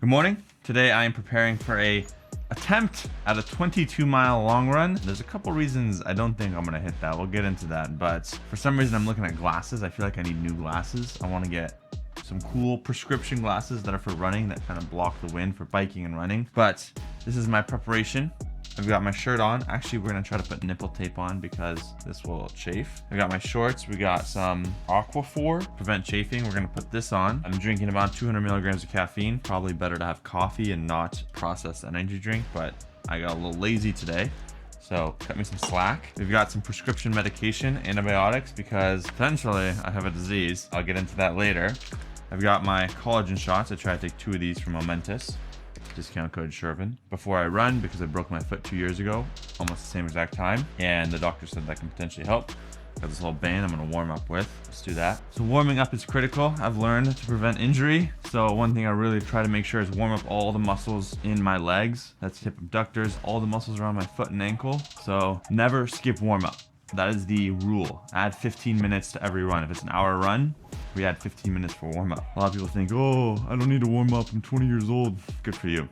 Good morning. Today I am preparing for a attempt at a 22-mile long run. There's a couple reasons I don't think I'm gonna hit that. We'll get into that, but for some reason I'm looking at glasses. I feel like I need new glasses. I want to get some cool prescription glasses that are for running, that kind of block the wind for biking and running. But this is my preparation. I've got my shirt on. Actually, we're gonna try to put nipple tape on because this will chafe. I got my shorts. We got some Aquaphor, prevent chafing. We're gonna put this on. I'm drinking about 200 milligrams of caffeine. Probably better to have coffee and not processed energy drink, but I got a little lazy today. So cut me some slack. We've got some prescription medication, antibiotics, because potentially I have a disease. I'll get into that later. I've got my collagen shots. I try to take 2 of these from Momentous. Discount code Shervin. Before I run, because I broke my foot 2 years ago, almost the same exact time, and the doctor said that can potentially help. Got this little band I'm gonna warm up with. Let's do that. So warming up is critical. I've learned to prevent injury. So one thing I really try to make sure is warm up all the muscles in my legs. That's hip abductors, all the muscles around my foot and ankle. So never skip warm up. That is the rule. Add 15 minutes to every run. If it's an hour run, we add 15 minutes for warm up. A lot of people think, oh, I don't need to warm up. I'm 20 years old. Good for you.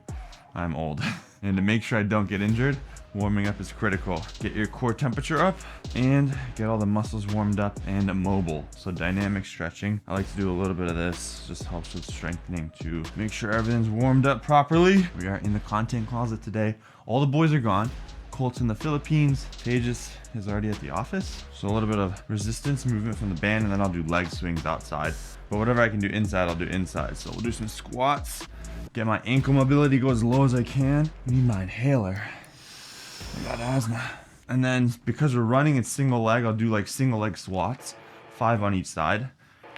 I'm old. And to make sure I don't get injured, warming up is critical. Get your core temperature up and get all the muscles warmed up and mobile. So dynamic stretching. I like to do a little bit of this. Just helps with strengthening to make sure everything's warmed up properly. We are in the content closet today. All the boys are gone. Colt's in the Philippines. Tejas is already at the office. So a little bit of resistance movement from the band, and then I'll do leg swings outside. But whatever I can do inside, I'll do inside. So we'll do some squats. Get my ankle mobility go as low as I can. I need my inhaler. I got asthma. And then because we're running, it's single leg. I'll do like single leg squats, 5 on each side,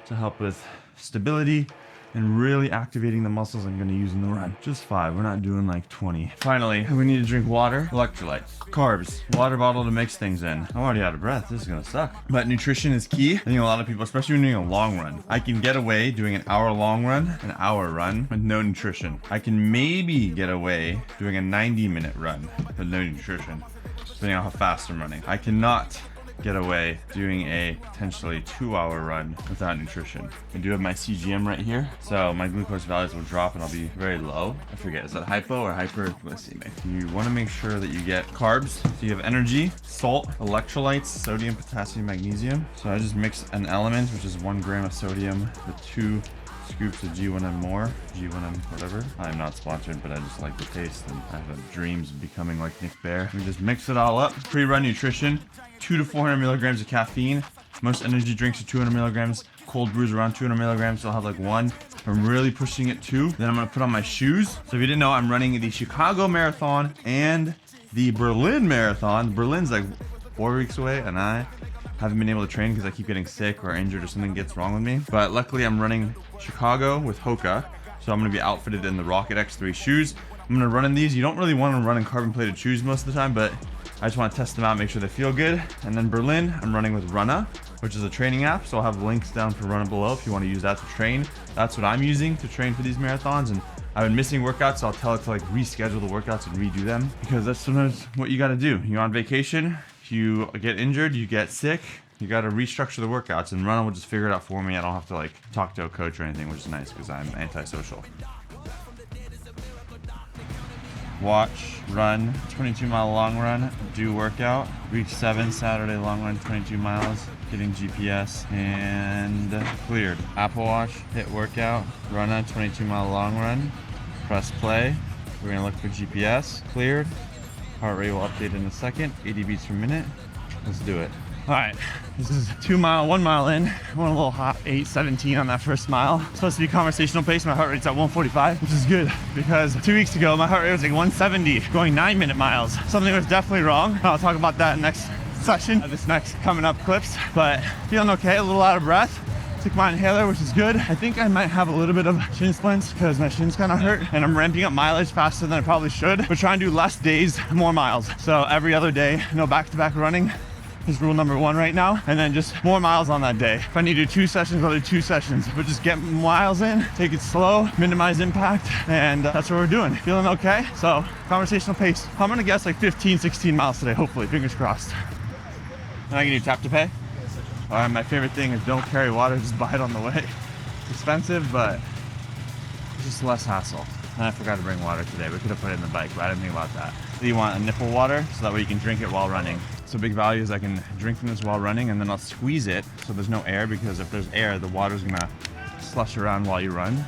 to help with stability and really activating the muscles I'm gonna use in the run. Just 5, we're not doing like 20. Finally, we need to drink water, electrolytes, carbs, water bottle to mix things in. I'm already out of breath, this is gonna suck. But nutrition is key. I think a lot of people, especially when doing a long run, I can get away doing an hour long run, an hour run with no nutrition. I can maybe get away doing a 90-minute run with no nutrition, depending on how fast I'm running. I cannot get away doing a potentially 2-hour run without nutrition. I do have my CGM right here, so my glucose values will drop and I'll be very low. I forget, is that hypo or hyperglycemic? You want to make sure that you get carbs, so you have energy, salt, electrolytes, sodium, potassium, magnesium. So I just mix an element, which is 1 gram of sodium with 2 scoops of G1M more, G1M whatever. I'm not sponsored, but I just like the taste, and I have dreams of becoming like Nick Bear. We just mix it all up. Pre-run nutrition, 200 to 400 milligrams of caffeine. Most energy drinks are 200 milligrams. Cold brews around 200 milligrams, so I'll have like 1. I'm really pushing it 2. Then I'm gonna put on my shoes. So if you didn't know, I'm running the Chicago Marathon and the Berlin Marathon. Berlin's like 4 weeks away, and I haven't been able to train because I keep getting sick or injured or something gets wrong with me. But luckily I'm running Chicago with Hoka, so I'm gonna be outfitted in the Rocket X3 shoes. I'm gonna run in these. You don't really want to run in carbon plated shoes most of the time, but I just want to test them out, make sure they feel good. And then Berlin, I'm running with Runna, which is a training app. So I'll have links down for Runna below if you want to use that to train. That's what I'm using to train for these marathons. And I've been missing workouts, so I'll tell it to like reschedule the workouts and redo them, because that's sometimes what you got to do. You're on vacation, you get injured, you get sick, you got to restructure the workouts, and Runna will just figure it out for me. I don't have to like talk to a coach or anything, which is nice because I'm antisocial. Watch, run, 22-mile long run, do workout, week 7, Saturday long run, 22 miles, getting GPS, and cleared. Apple Watch, hit workout, run a 22-mile long run, press play. We're gonna look for GPS, cleared. Heart rate will update in a second, 80 beats per minute. Let's do it. All right, this is 1 mile in. I went a little hot, 8:17 on that first mile. It's supposed to be conversational pace. My heart rate's at 145, which is good because 2 weeks ago, my heart rate was like 170 going 9-minute miles. Something was definitely wrong. I'll talk about that next session, this next coming up clips, but feeling okay, a little out of breath. Took my inhaler, which is good. I think I might have a little bit of shin splints because my shin's kind of hurt and I'm ramping up mileage faster than I probably should, but trying to do less days, more miles. So every other day, no back-to-back running is rule number 1 right now, and then just more miles on that day. If I need to do 2 sessions, I'll do 2 sessions, but just get miles in, take it slow, minimize impact, and that's what we're doing. Feeling okay? So conversational pace. I'm gonna guess like 15, 16 miles today, hopefully, fingers crossed. And I can do tap to pay. All right, my favorite thing is don't carry water, just buy it on the way. It's expensive, but it's just less hassle. I forgot to bring water today. We could have put it in the bike, but I didn't think about that. So you want a nipple water so that way you can drink it while running. So big value is I can drink from this while running, and then I'll squeeze it so there's no air, because if there's air, the water's gonna slush around while you run.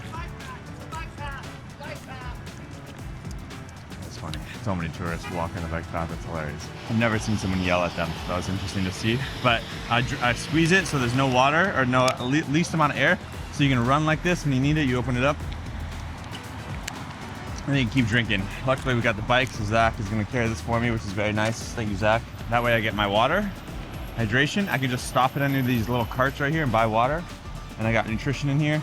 It's funny. So many tourists walking the bike path. It's hilarious. I've never seen someone yell at them. So that was interesting to see. But I squeeze it so there's no water or no least amount of air. So you can run like this. When you need it, you open it up. And then you keep drinking. Luckily, we got the bike, so Zach is gonna carry this for me, which is very nice. Thank you, Zach. That way I get my water, hydration. I can just stop at any of these little carts right here and buy water. And I got nutrition in here.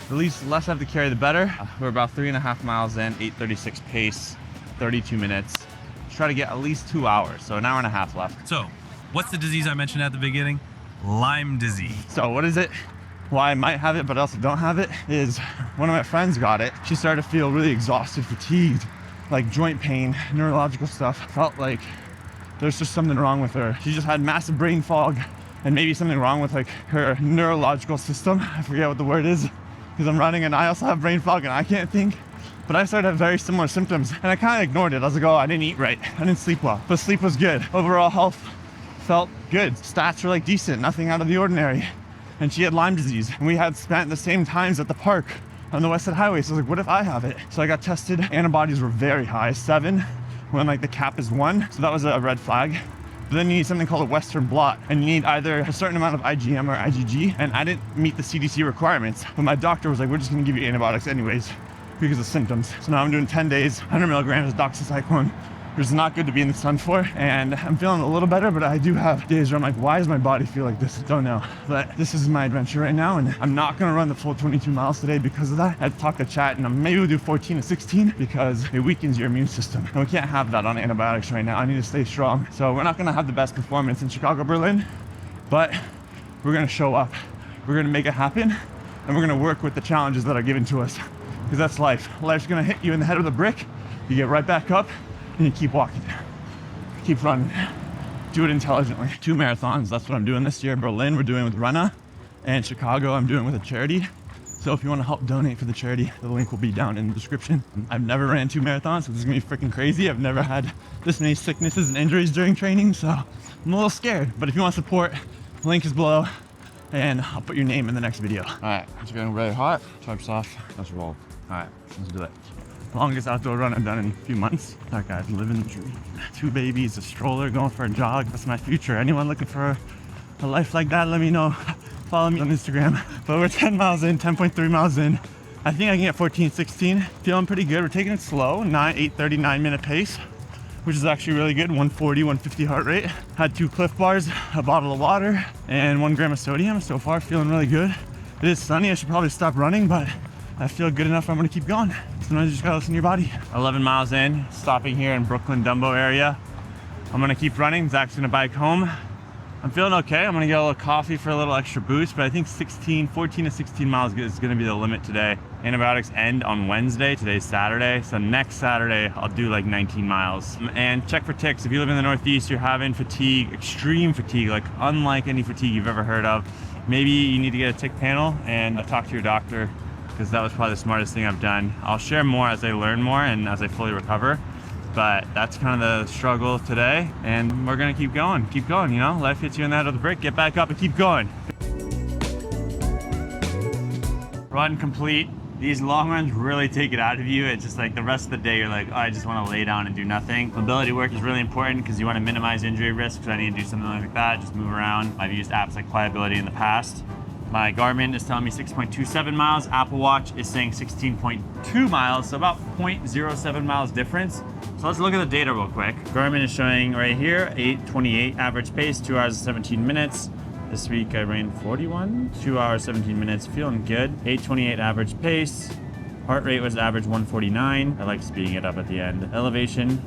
The less I have to carry, the better. We're about 3.5 miles in, 8:36 pace, 32 minutes. Let's try to get at least 2 hours, so an hour and a half left. So, what's the disease I mentioned at the beginning? Lyme disease. So what is it? Why I might have it but also don't have it is one of my friends got it. She started to feel really exhausted, fatigued, like joint pain, neurological stuff. Felt like there's just something wrong with her. She just had massive brain fog and maybe something wrong with like her neurological system. I forget what the word is because I'm running and I also have brain fog and I can't think. But I started to have very similar symptoms and I kind of ignored it. I was like, oh, I didn't eat right. I didn't sleep well, but sleep was good. Overall health felt good. Stats were like decent, nothing out of the ordinary. And she had Lyme disease. And we had spent the same times at the park on the West Side Highway. So I was like, what if I have it? So I got tested. Antibodies were very high, 7, when like the cap is 1. So that was a red flag. But then you need something called a Western blot. And you need either a certain amount of IgM or IgG. And I didn't meet the CDC requirements. But my doctor was like, we're just gonna give you antibiotics anyways because of symptoms. So now I'm doing 10 days, 100 milligrams of doxycycline, which is not good to be in the sun for. And I'm feeling a little better, but I do have days where I'm like, why does my body feel like this? Don't know. But this is my adventure right now, and I'm not gonna run the full 22 miles today because of that. I had to talk to chat, and maybe we'll do 14 to 16 because it weakens your immune system. And we can't have that on antibiotics right now. I need to stay strong. So we're not gonna have the best performance in Chicago, Berlin, but we're gonna show up. We're gonna make it happen, and we're gonna work with the challenges that are given to us, because that's life. Life's gonna hit you in the head with a brick. You get right back up, and you keep walking, keep running, do it intelligently. 2 marathons, that's what I'm doing this year. Berlin, we're doing with Rana, and Chicago, I'm doing with a charity. So if you want to help donate for the charity, the link will be down in the description. I've never ran 2 marathons, so this is gonna be freaking crazy. I've never had this many sicknesses and injuries during training, so I'm a little scared. But if you want support, the link is below, and I'll put your name in the next video. All right, it's getting really hot. Charge off, let's roll. All right, let's do it. Longest outdoor run I've done in a few months. That guy's living the dream. 2 babies, a stroller, going for a jog. That's my future. Anyone looking for a life like that, let me know. Follow me on Instagram. But we're 10 miles in, 10.3 miles in. I think I can get 14, 16. Feeling pretty good. We're taking it slow, 8:39 minute pace, which is actually really good. 140, 150 heart rate. Had 2 Cliff Bars, a bottle of water, and 1 gram of sodium. So far, feeling really good. It is sunny. I should probably stop running, but I feel good enough. I'm gonna keep going. Sometimes you just gotta listen to your body. 11 miles in, stopping here in Brooklyn, Dumbo area. I'm gonna keep running. Zach's gonna bike home. I'm feeling okay. I'm gonna get a little coffee for a little extra boost, but I think 14 to 16 miles is gonna be the limit today. Antibiotics end on Wednesday. Today's Saturday. So next Saturday, I'll do like 19 miles. And check for ticks. If you live in the Northeast, you're having fatigue, extreme fatigue, like unlike any fatigue you've ever heard of. Maybe you need to get a tick panel and talk to your doctor, because that was probably the smartest thing I've done. I'll share more as I learn more and as I fully recover. But that's kind of the struggle today, and we're gonna keep going, you know? Life hits you in the head with a brick, get back up and keep going. Run complete. These long runs really take it out of you. It's just like the rest of the day, you're like, oh, I just wanna lay down and do nothing. Mobility work is really important because you wanna minimize injury risk, so I need to do something like that, just move around. I've used apps like Pliability in the past. My Garmin is telling me 6.27 miles. Apple Watch is saying 16.2 miles, so about 0.07 miles difference. So let's look at the data real quick. Garmin is showing right here, 8:28 average pace, 2 hours and 17 minutes. This week I ran 41, 2 hours, 17 minutes, feeling good. 8:28 average pace. Heart rate was average 149. I like speeding it up at the end. Elevation,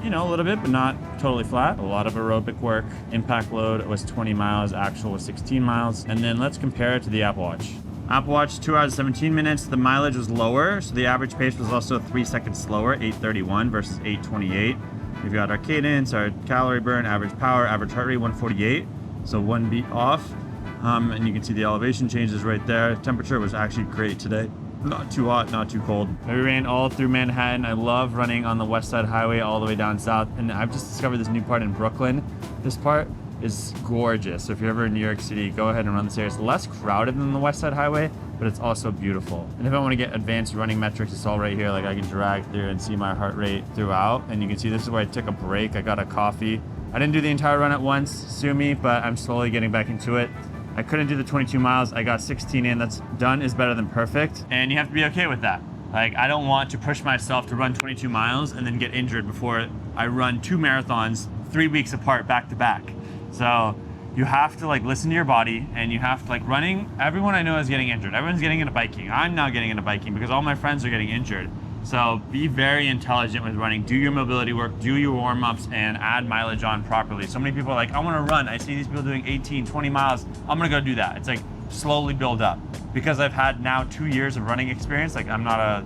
you know, a little bit, but not totally flat. A lot of aerobic work. Impact load was 20 miles, actual was 16 miles. And then let's compare it to the Apple Watch. Apple Watch, 2 hours, 17 minutes. The mileage was lower, so the average pace was also 3 seconds slower, 8:31 versus 8:28. We've got our cadence, our calorie burn, average power, average heart rate, 148. So 1 beat off. And you can see the elevation changes right there. Temperature was actually great today. Not too hot, not too cold. We ran all through Manhattan. I love running on the West Side Highway all the way down south. And I've just discovered this new part in Brooklyn. This part is gorgeous. So if you're ever in New York City, go ahead and run this area. It's less crowded than the West Side Highway, but it's also beautiful. And if I want to get advanced running metrics, it's all right here. Like I can drag through and see my heart rate throughout. And you can see this is where I took a break. I got a coffee. I didn't do the entire run at once, sue me, but I'm slowly getting back into it. I couldn't do the 22 miles. I got 16 in. That's done is better than perfect. And you have to be okay with that. Like, I don't want to push myself to run 22 miles and then get injured before I run 2 marathons 3 weeks apart back to back. So you have to like listen to your body, and you have to like running. Everyone I know is getting injured. Everyone's getting into biking. I'm now getting into biking because all my friends are getting injured. So be very intelligent with running. Do your mobility work, do your warm-ups, and add mileage on properly. So many people are like, I want to run. I see these people doing 18, 20 miles. I'm going to go do that. It's like slowly build up. Because I've had now 2 years of running experience, like I'm not a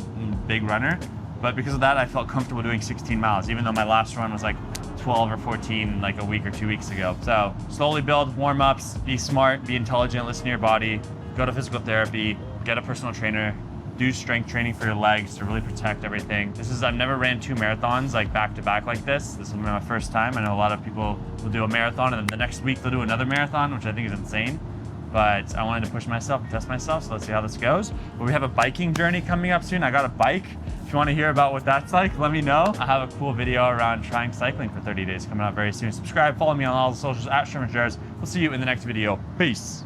big runner, but because of that, I felt comfortable doing 16 miles, even though my last run was like 12 or 14 like a week or 2 weeks ago. So slowly build, warm-ups, be smart, be intelligent, listen to your body, go to physical therapy, get a personal trainer, do strength training for your legs to really protect everything. I've never ran 2 marathons like back to back like this. This will be my first time. I know a lot of people will do a marathon and then the next week they'll do another marathon, which I think is insane. But I wanted to push myself and test myself, so let's see how this goes. But we have a biking journey coming up soon. I got a bike. If you want to hear about what that's like, let me know. I have a cool video around trying cycling for 30 days coming out very soon. Subscribe, follow me on all the socials at Shervin. We'll see you in the next video. Peace.